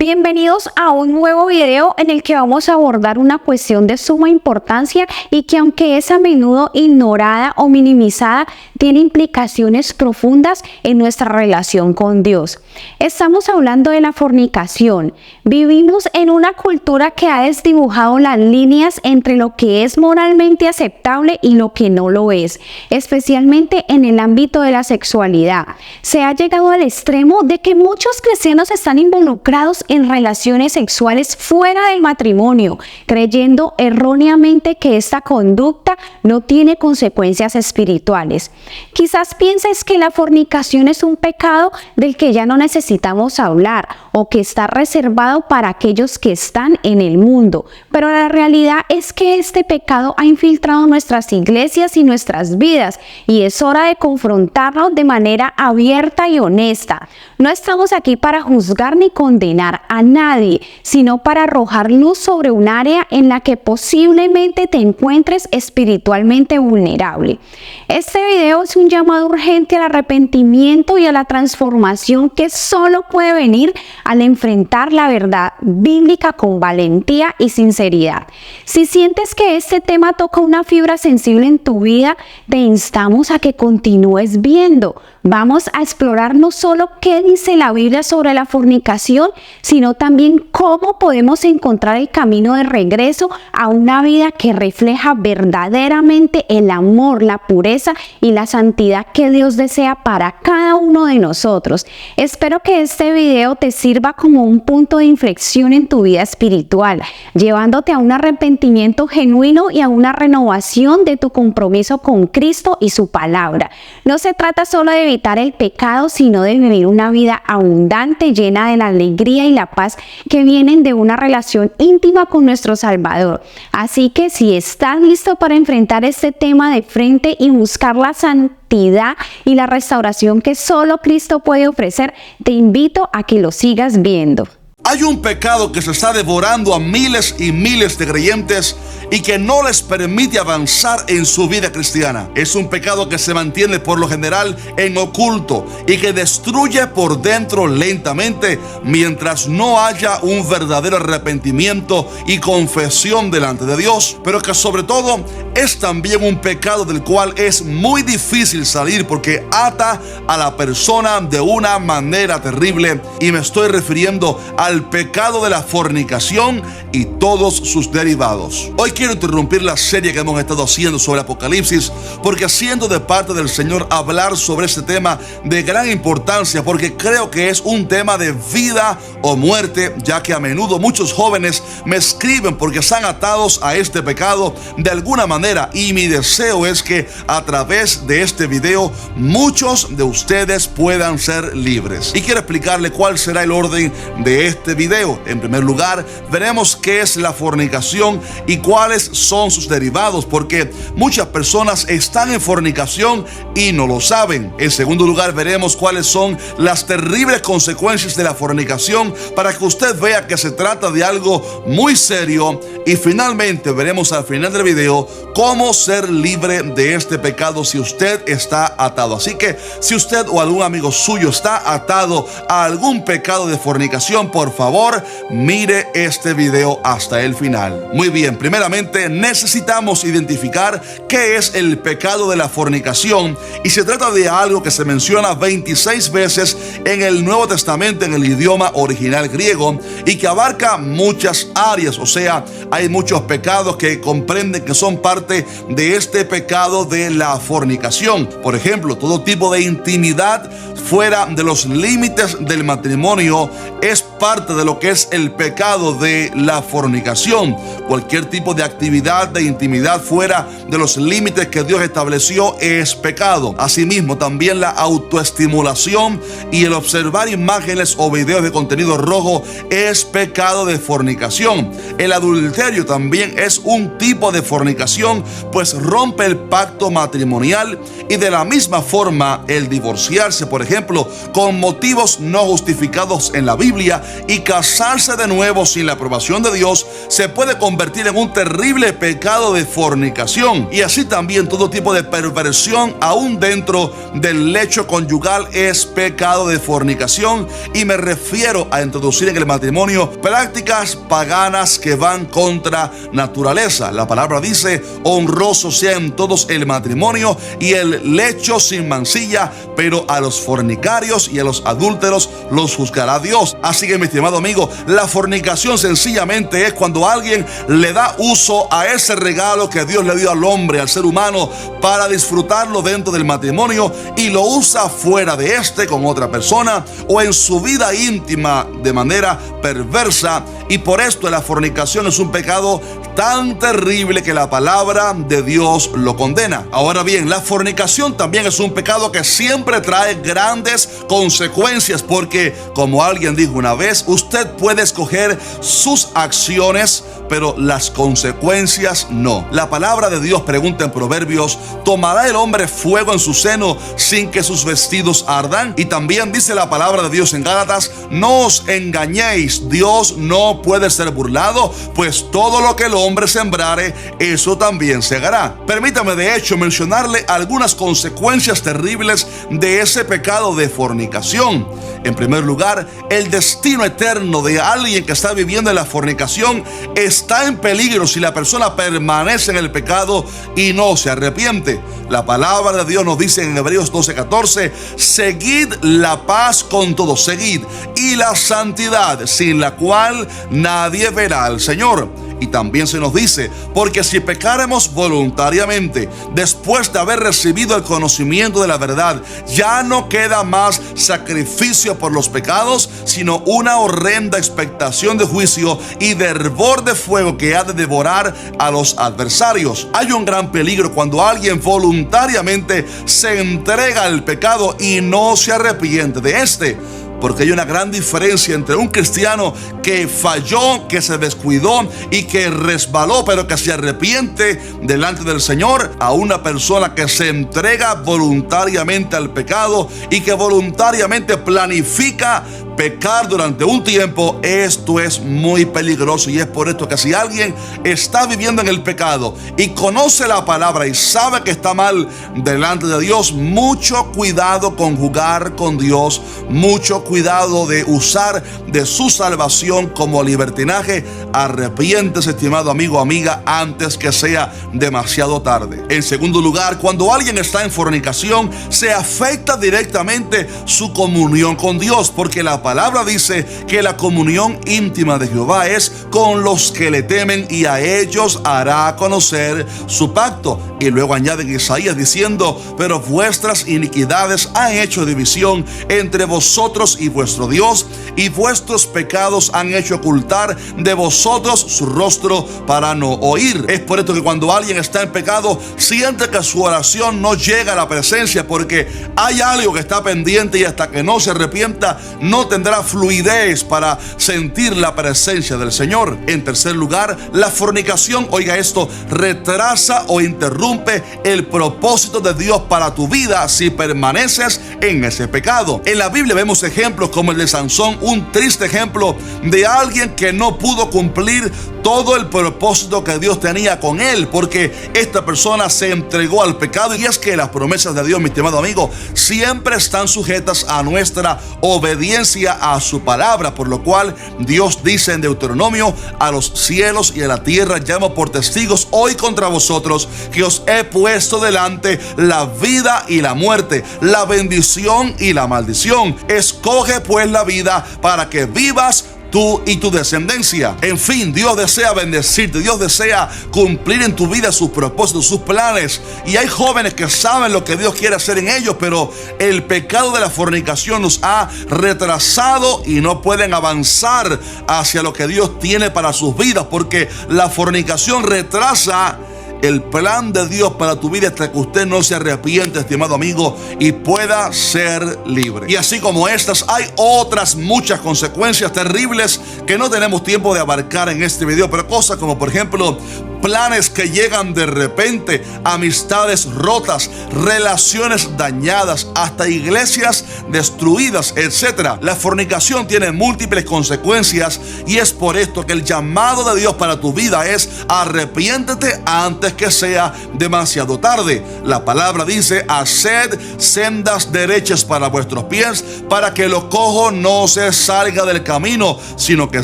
Bienvenidos a un nuevo video en el que vamos a abordar una cuestión de suma importancia y que, aunque es a menudo ignorada o minimizada, tiene implicaciones profundas en nuestra relación con Dios. Estamos hablando de la fornicación. Vivimos en una cultura que ha desdibujado las líneas entre lo que es moralmente aceptable y lo que no lo es, especialmente en el ámbito de la sexualidad. Se ha llegado al extremo de que muchos cristianos están involucrados en relaciones sexuales fuera del matrimonio, creyendo erróneamente que esta conducta no tiene consecuencias espirituales. Quizás pienses que la fornicación es un pecado del que ya no necesitamos hablar o que está reservado para aquellos que están en el mundo, pero la realidad es que este pecado ha infiltrado nuestras iglesias y nuestras vidas y es hora de confrontarlo de manera abierta y honesta. No estamos aquí para juzgar ni condenar a nadie, sino para arrojar luz sobre un área en la que posiblemente te encuentres espiritualmente vulnerable. Este video es un llamado urgente al arrepentimiento y a la transformación que solo puede venir al enfrentar la verdad bíblica con valentía y sinceridad. Si sientes que este tema toca una fibra sensible en tu vida, te instamos a que continúes viendo. Vamos a explorar no solo qué dice la Biblia sobre la fornicación, sino también cómo podemos encontrar el camino de regreso a una vida que refleja verdaderamente el amor, la pureza y la santidad que Dios desea para cada uno de nosotros. Espero que este video te sirva como un punto de inflexión en tu vida espiritual, llevándote a un arrepentimiento genuino y a una renovación de tu compromiso con Cristo y su palabra. No se trata solo de evitar el pecado, sino de vivir una vida abundante, llena de la alegría y la paz que vienen de una relación íntima con nuestro Salvador. Así que si estás listo para enfrentar este tema de frente y buscar la santidad y la restauración que solo Cristo puede ofrecer, te invito a que lo sigas viendo. Hay un pecado que se está devorando a miles y miles de creyentes y que no les permite avanzar en su vida cristiana. Es un pecado que se mantiene por lo general en oculto y que destruye por dentro lentamente mientras no haya un verdadero arrepentimiento y confesión delante de Dios, pero que sobre todo es también un pecado del cual es muy difícil salir porque ata a la persona de una manera terrible, y me estoy refiriendo al pecado de la fornicación y todos sus derivados. Hoy quiero interrumpir la serie que hemos estado haciendo sobre Apocalipsis porque siento de parte del Señor hablar sobre este tema de gran importancia, porque creo que es un tema de vida o muerte, ya que a menudo muchos jóvenes me escriben porque están atados a este pecado de alguna manera, y mi deseo es que a través de este video muchos de ustedes puedan ser libres. Y quiero explicarle cuál será el orden de este video. En primer lugar, veremos qué es la fornicación y cuáles son sus derivados, porque muchas personas están en fornicación y no lo saben. En segundo lugar, veremos cuáles son las terribles consecuencias de la fornicación para que usted vea que se trata de algo muy serio. Y finalmente veremos al final del video cómo ser libre de este pecado si usted está atado. Así que si usted o algún amigo suyo está atado a algún pecado de fornicación, por favor, mire este video hasta el final. Muy bien, primeramente necesitamos identificar qué es el pecado de la fornicación, y se trata de algo que se menciona 26 veces en el Nuevo Testamento en el idioma original griego y que abarca muchas áreas. O sea, hay muchos pecados que comprenden que son parte de este pecado de la fornicación. Por ejemplo, todo tipo de intimidad fuera de los límites del matrimonio es parte de lo que es el pecado de la fornicación. Cualquier tipo de actividad de intimidad fuera de los límites que Dios estableció es pecado. Asimismo, también la autoestimulación y el observar imágenes o videos de contenido rojo es pecado de fornicación. El adulterio también es un tipo de fornicación, pues rompe el pacto matrimonial, y de la misma forma el divorciarse, por ejemplo, con motivos no justificados en la Biblia y y casarse de nuevo sin la aprobación de Dios se puede convertir en un terrible pecado de fornicación. Y así también todo tipo de perversión aún dentro del lecho conyugal es pecado de fornicación, y me refiero a introducir en el matrimonio prácticas paganas que van contra naturaleza. La palabra dice: honroso sea en todos el matrimonio y el lecho sin mancilla, pero a los fornicarios y a los adúlteros los juzgará Dios. Así que, mi estimado amigo, la fornicación sencillamente es cuando alguien le da uso a ese regalo que Dios le dio al hombre, al ser humano, para disfrutarlo dentro del matrimonio y lo usa fuera de este con otra persona o en su vida íntima de manera perversa. Y por esto la fornicación es un pecado tan terrible que la palabra de Dios lo condena. Ahora bien, la fornicación también es un pecado que siempre trae grandes consecuencias, porque, como alguien dijo una vez, usted puede escoger sus acciones, pero las consecuencias no. La palabra de Dios pregunta en Proverbios: ¿tomará el hombre fuego en su seno sin que sus vestidos ardan? Y también dice la palabra de Dios en Gálatas: no os engañéis, Dios no puede ser burlado, pues todo lo que el hombre sembrare, eso también segará. Permítame de hecho mencionarle algunas consecuencias terribles de ese pecado de fornicación. En primer lugar, el destino eterno de alguien que está viviendo en la fornicación está en peligro si la persona permanece en el pecado y no se arrepiente. La palabra de Dios nos dice en Hebreos 12:14: seguid la paz con todos, seguid, y la santidad, sin la cual nadie verá al Señor. Y también se nos dice: porque si pecáremos voluntariamente, después de haber recibido el conocimiento de la verdad, ya no queda más sacrificio por los pecados, sino una horrenda expectación de juicio y de hervor de fuego que ha de devorar a los adversarios. Hay un gran peligro cuando alguien voluntariamente se entrega al pecado y no se arrepiente de este. Porque hay una gran diferencia entre un cristiano que falló, que se descuidó y que resbaló, pero que se arrepiente delante del Señor, a una persona que se entrega voluntariamente al pecado y que voluntariamente planifica pecar durante un tiempo. Esto es muy peligroso, y es por esto que si alguien está viviendo en el pecado y conoce la palabra y sabe que está mal delante de Dios, mucho cuidado con jugar con Dios, mucho cuidado de usar de su salvación como libertinaje. Arrepiéntese, estimado amigo o amiga, antes que sea demasiado tarde. En segundo lugar, cuando alguien está en fornicación, se afecta directamente su comunión con Dios, porque la palabra dice que la comunión íntima de Jehová es con los que le temen, y a ellos hará conocer su pacto. Y luego añade en Isaías diciendo: pero vuestras iniquidades han hecho división entre vosotros y vuestro Dios, y vuestros pecados han hecho ocultar de vosotros su rostro para no oír. Es por esto que cuando alguien está en pecado, siente que su oración no llega a la presencia, porque hay algo que está pendiente, y hasta que no se arrepienta no tendrá fluidez para sentir la presencia del Señor. En tercer lugar, la fornicación, oiga esto, retrasa o interrumpe el propósito de Dios para tu vida si permaneces en ese pecado. En la Biblia vemos ejemplos como el de Sansón, un triste ejemplo de alguien que no pudo cumplir todo el propósito que Dios tenía con él, porque esta persona se entregó al pecado. Y es que las promesas de Dios, mi estimado amigo, siempre están sujetas a nuestra obediencia a su palabra, por lo cual Dios dice en Deuteronomio: a los cielos y a la tierra llamo por testigos hoy contra vosotros que os he puesto delante la vida y la muerte, la bendición y la maldición. Escoge pues la vida para que vivas tú y tu descendencia. En fin, Dios desea bendecirte, Dios desea cumplir en tu vida sus propósitos, sus planes. Y hay jóvenes que saben lo que Dios quiere hacer en ellos, pero el pecado de la fornicación nos ha retrasado y no pueden avanzar hacia lo que Dios tiene para sus vidas, porque la fornicación retrasa el plan de Dios para tu vida hasta que usted no se arrepiente, estimado amigo, y pueda ser libre. Y así como estas, hay otras muchas consecuencias terribles que no tenemos tiempo de abarcar en este video, pero cosas como, por ejemplo, planes que llegan de repente, amistades rotas, relaciones dañadas, hasta iglesias destruidas, etc. La fornicación tiene múltiples consecuencias y es por esto que el llamado de Dios para tu vida es: arrepiéntete antes que sea demasiado tarde. La palabra dice: haced sendas derechas para vuestros pies, para que lo cojo no se salga del camino, sino que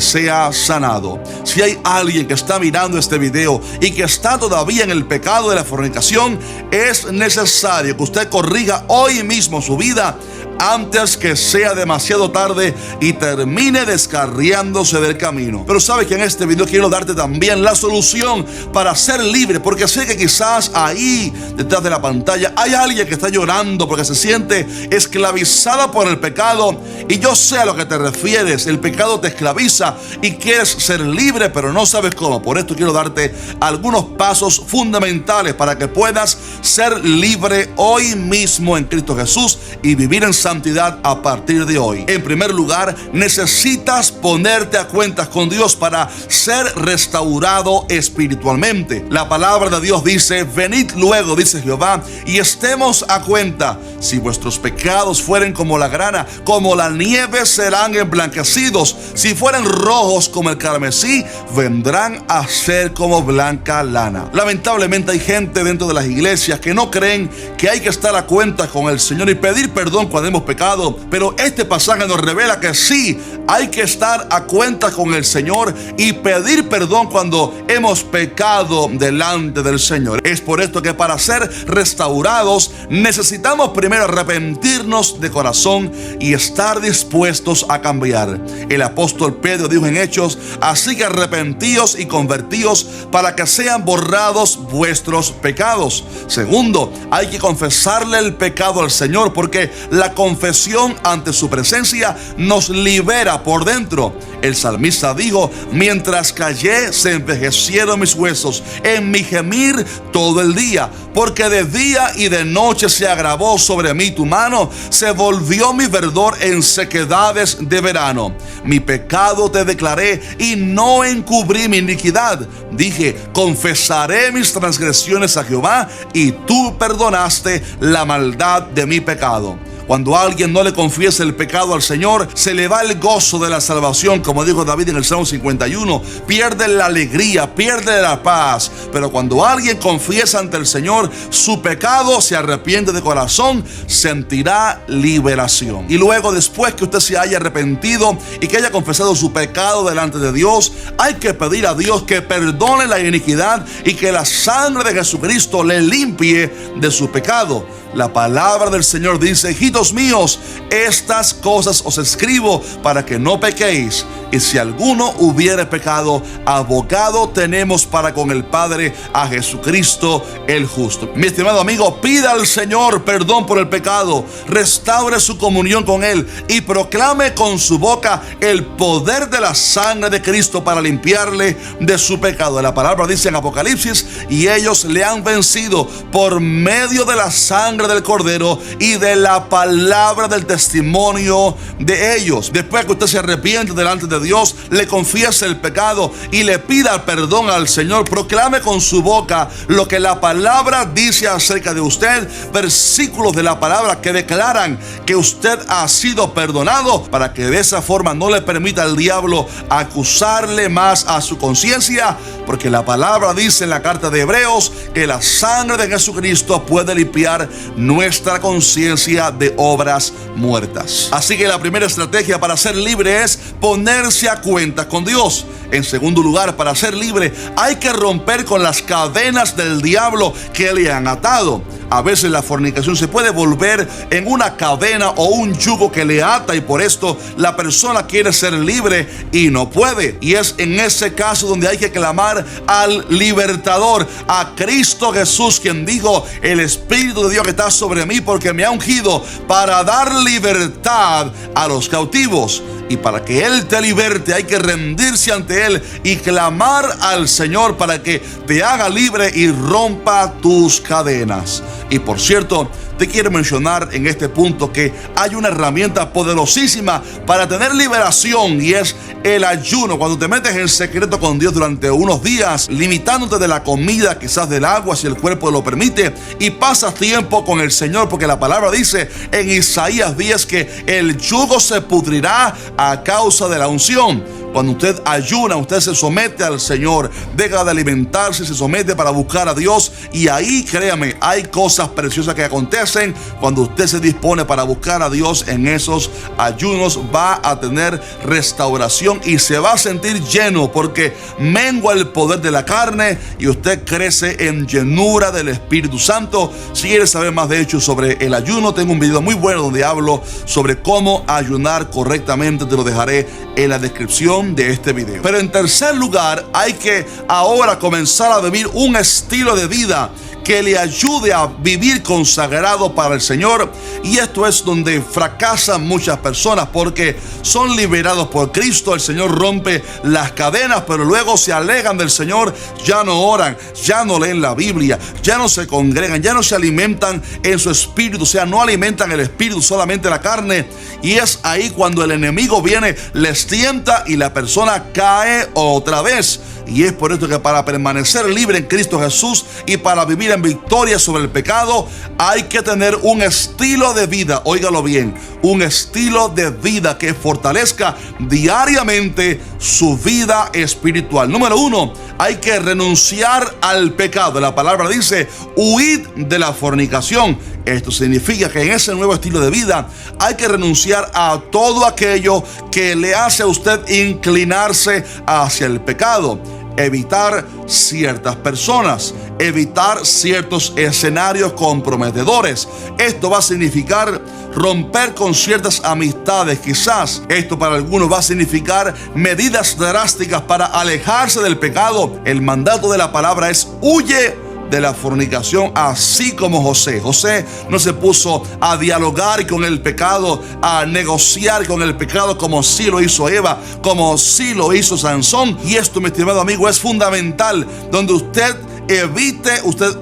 sea sanado. Si hay alguien que está mirando este video y que está todavía en el pecado de la fornicación, es necesario que usted corrija hoy mismo su vida antes que sea demasiado tarde y termine descarriándose del camino. Pero sabes que en este video quiero darte también la solución para ser libre, porque sé que quizás ahí detrás de la pantalla hay alguien que está llorando porque se siente esclavizada por el pecado, y yo sé a lo que te refieres. El pecado te esclaviza y quieres ser libre, pero no sabes cómo. Por esto quiero darte algunos pasos fundamentales para que puedas ser libre hoy mismo en Cristo Jesús y vivir en santidad a partir de hoy. En primer lugar, necesitas ponerte a cuentas con Dios para ser restaurado espiritualmente. La palabra de Dios dice: venid luego, dice Jehová, y estemos a cuenta. Si vuestros pecados fueren como la grana, como la nieve serán emblanquecidos. Si fueren rojos como el carmesí, vendrán a ser como blanca lana. Lamentablemente hay gente dentro de las iglesias que no creen que hay que estar a cuentas con el Señor y pedir perdón cuando hemos pecado, pero este pasaje nos revela que sí, hay que estar a cuentas con el Señor y pedir perdón cuando hemos pecado delante del Señor. Es por esto que para ser restaurados necesitamos primero arrepentirnos de corazón y estar dispuestos a cambiar. El apóstol Pedro dijo en Hechos: así que arrepentíos y convertíos para que sean borrados vuestros pecados. Segundo, hay que confesarle el pecado al Señor, porque la confesión ante su presencia nos libera por dentro. El salmista dijo: mientras callé se envejecieron mis huesos en mi gemir todo el día, porque de día y de noche se agravó sobre mí tu mano, se volvió mi verdor en sequedades de verano. Mi pecado te declaré y no encubrí mi iniquidad. Dije: confesaré mis transgresiones a Jehová, y tú perdonaste la maldad de mi pecado. Cuando alguien no le confiesa el pecado al Señor, se le va el gozo de la salvación, como dijo David en el Salmo 51. Pierde la alegría, pierde la paz. Pero cuando alguien confiesa ante el Señor su pecado, se arrepiente de corazón, sentirá liberación. Y luego, después que usted se haya arrepentido y que haya confesado su pecado delante de Dios, hay que pedir a Dios que perdone la iniquidad y que la sangre de Jesucristo le limpie de su pecado. La palabra del Señor dice: hijitos míos, estas cosas os escribo para que no pequéis. Y si alguno hubiere pecado, abogado tenemos para con el Padre, a Jesucristo el justo. Mi estimado amigo, pida al Señor perdón por el pecado, restaure su comunión con Él y proclame con su boca el poder de la sangre de Cristo para limpiarle de su pecado. La palabra dice en Apocalipsis: y ellos le han vencido por medio de la sangre del Cordero y de la palabra del testimonio de ellos. Después que usted se arrepiente delante de Dios, le confiese el pecado y le pida perdón al Señor, proclame con su boca lo que la palabra dice acerca de usted, versículos de la palabra que declaran que usted ha sido perdonado, para que de esa forma no le permita al diablo acusarle más a su conciencia, porque la palabra dice en la carta de Hebreos que la sangre de Jesucristo puede limpiar nuestra conciencia de obras muertas. Así que la primera estrategia para ser libre es ponerse a cuentas con Dios. En segundo lugar, para ser libre hay que romper con las cadenas del diablo que le han atado. A veces la fornicación se puede volver en una cadena o un yugo que le ata, y por esto la persona quiere ser libre y no puede. Y es en ese caso donde hay que clamar al libertador, a Cristo Jesús, quien dijo: el Espíritu de Dios que está sobre mí, porque me ha ungido para dar libertad a los cautivos. Y para que Él te liberte hay que rendirse ante Él y clamar al Señor para que te haga libre y rompa tus cadenas. Y por cierto, te quiero mencionar en este punto que hay una herramienta poderosísima para tener liberación, y es el ayuno. Cuando te metes en secreto con Dios durante unos días, limitándote de la comida, quizás del agua, si el cuerpo lo permite, y pasas tiempo con el Señor, porque la palabra dice en Isaías 10 que el yugo se pudrirá a causa de la unción. Cuando usted ayuna, usted se somete al Señor, deja de alimentarse, se somete para buscar a Dios, y ahí, créame, hay cosas preciosas que acontecen cuando usted se dispone para buscar a Dios. En esos ayunos va a tener restauración y se va a sentir lleno, porque mengua el poder de la carne y usted crece en llenura del Espíritu Santo. Si quieres saber más de hecho sobre el ayuno, tengo un video muy bueno donde hablo sobre cómo ayunar correctamente. Te lo dejaré en la descripción de este video. Pero en tercer lugar, hay que ahora comenzar a vivir un estilo de vida que le ayude a vivir consagrado para el Señor. Y esto es donde fracasan muchas personas, porque son liberados por Cristo. El Señor rompe las cadenas, pero luego se alejan del Señor. Ya no oran, ya no leen la Biblia, ya no se congregan, ya no se alimentan en su espíritu. O sea, no alimentan el espíritu, solamente la carne. Y es ahí cuando el enemigo viene, les tienta y la persona cae otra vez. Y es por esto que para permanecer libre en Cristo Jesús y para vivir en victoria sobre el pecado, hay que tener un estilo de vida, óigalo bien, un estilo de vida que fortalezca diariamente su vida espiritual. Número 1, hay que renunciar al pecado. La palabra dice, huid de la fornicación. Esto significa que en ese nuevo estilo de vida hay que renunciar a todo aquello que le hace a usted inclinarse hacia el pecado. Evitar ciertas personas, evitar ciertos escenarios comprometedores. Esto va a significar romper con ciertas amistades. Quizás esto para algunos va a significar medidas drásticas para alejarse del pecado. El mandato de la palabra es: huye de la fornicación, así como José. José no se puso a dialogar con el pecado, a negociar con el pecado, como sí lo hizo Eva, como sí lo hizo Sansón. Y esto, mi estimado amigo, es fundamental, donde usted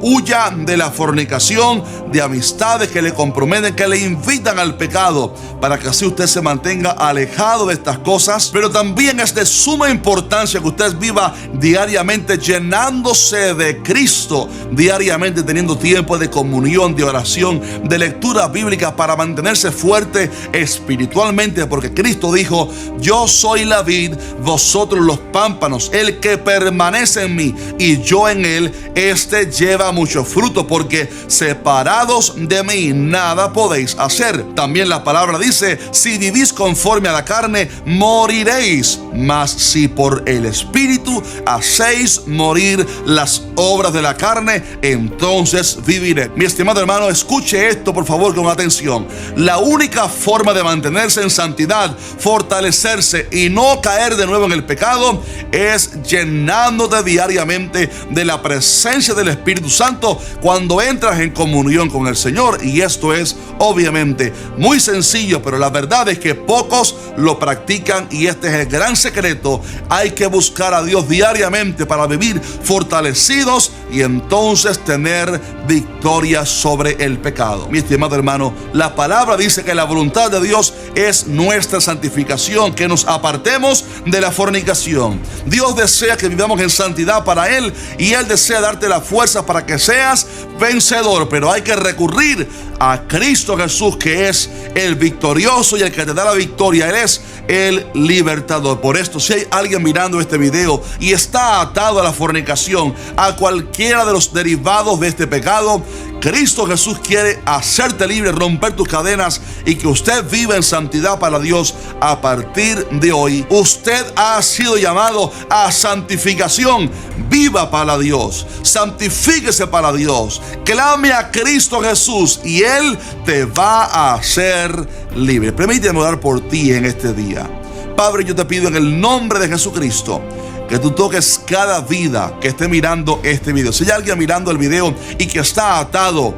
huya de la fornicación, de amistades que le comprometen, que le invitan al pecado, para que así usted se mantenga alejado de estas cosas. Pero también es de suma importancia que usted viva diariamente llenándose de Cristo, diariamente teniendo tiempo de comunión, de oración, de lectura bíblica, para mantenerse fuerte espiritualmente, porque Cristo dijo: yo soy la vid, vosotros los pámpanos. El que permanece en mí y yo en él, este lleva mucho fruto, porque separados de mí nada podéis hacer. También la palabra dice: si vivís conforme a la carne, moriréis, mas si por el Espíritu hacéis morir las obras de la carne, entonces viviré. Mi estimado hermano, escuche esto por favor con atención. La única forma de mantenerse en santidad, fortalecerse y no caer de nuevo en el pecado, es llenándote diariamente de la presencia del Espíritu Santo cuando entras en comunión con el Señor. Y esto es obviamente muy sencillo, pero la verdad es que pocos lo practican, y este es el gran secreto. Hay que buscar a Dios diariamente para vivir fortalecidos y entonces tener victoria sobre el pecado. Mi estimado hermano, la palabra dice que la voluntad de Dios es nuestra santificación, que nos apartemos de la fornicación. Dios desea que vivamos en santidad para Él, y Él desea darte la fuerza para que seas vencedor, pero hay que recurrir a Cristo Jesús, que es el victorioso y el que te da la victoria. Él es el libertador. Por esto, si hay alguien mirando este video y está atado a la fornicación, a cualquiera de los derivados de este pecado, Cristo Jesús quiere hacerte libre, romper tus cadenas, y que usted viva en santidad para Dios a partir de hoy. Usted ha sido llamado a santificación. Viva para Dios, santifíquese para Dios, clame a Cristo Jesús y Él te va a hacer libre. Permíteme orar por ti en este día. Padre, yo te pido en el nombre de Jesucristo que tú toques cada vida que esté mirando este video. Si hay alguien mirando el video y que está atado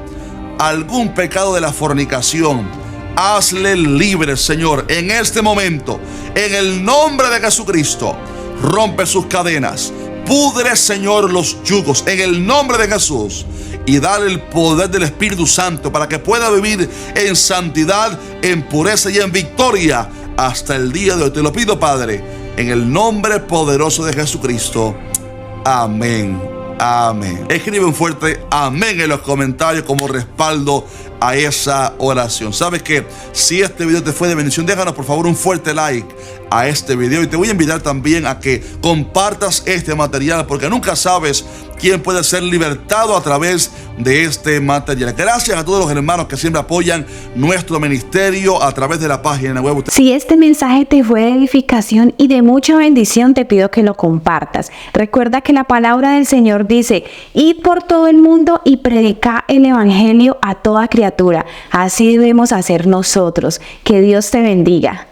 a algún pecado de la fornicación, hazle libre, Señor, en este momento. En el nombre de Jesucristo, rompe sus cadenas. Pudre, Señor, los yugos en el nombre de Jesús. y dale el poder del Espíritu Santo para que pueda vivir en santidad, en pureza y en victoria hasta el día de hoy. Te lo pido, Padre, en el nombre poderoso de Jesucristo. Amén. Amén. Escribe un fuerte amén en los comentarios como respaldo a esa oración. Sabes que si este video te fue de bendición, déjanos por favor un fuerte like a este video, y te voy a invitar también a que compartas este material, porque nunca sabes quién puede ser libertado a través de este material. Gracias a todos los hermanos que siempre apoyan nuestro ministerio a través de la página web. Si este mensaje te fue de edificación y de mucha bendición, te pido que lo compartas. Recuerda que la palabra del Señor dice: id por todo el mundo y predicad el evangelio a toda criatura. Así debemos hacer nosotros. Que Dios te bendiga.